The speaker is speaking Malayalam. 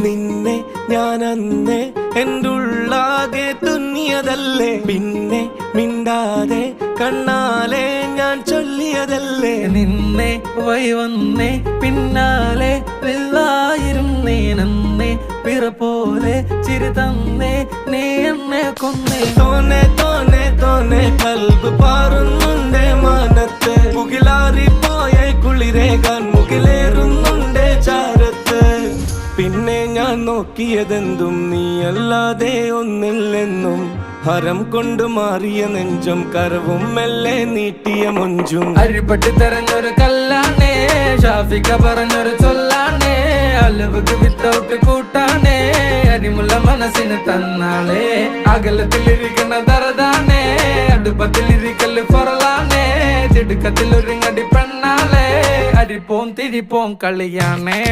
നിന്നെ ഞാൻ അന്നേ എൻ്റെ ഉള്ളാകെ തുന്നിയതല്ലേ, പിന്നെ മിണ്ടാതെ കണ്ണാലെ ഞാൻ ചൊല്ലിയതല്ലേ. നിന്നെ വന്നേ പിന്നാലെ വെള്ളായിരുന്നേ നന്നേ പിറ പോലെ ചിരി തന്നേ നീ എന്നെ കൊന്നേ. തോനെ തോനെ തോനെ കൽബ് പാറുന്നുണ്ട് മാനത്ത്, മുകിലാറിപ്പോയ കുളിരേകാൻ മുകിലേറുന്നുണ്ട് ചാരത്ത്. പിന്നെ ഞാൻ നോക്കിയതെന്തും നീയല്ലാതെ ഒന്നില്ലെന്നും, ഹരം കൊണ്ട് മാറിയ നെഞ്ചും കരവും മെല്ലെ നീട്ടിയ മൊഞ്ചും. അരിപ്പട്ടി തെരഞ്ഞൊരു കല്ലാണേ, ഷാഫിക്ക പറഞ്ഞൊരു ചൊല്ലാണേ, അലവുക്ക് വിത്തൗട്ട് കൂട്ടാണേ, അരിമുള്ള മനസ്സിന് തന്നാളേ. അകലത്തിലിരിക്കണ ദറദാണേ, അടുപ്പത്തിലിരിക്കല് പൊറലാണേ, തിടുക്കത്തിലൊരുങ്ങടി പെണ്ണാളേ, അരിപ്പോം തിരിപ്പോം കളിയാണേ.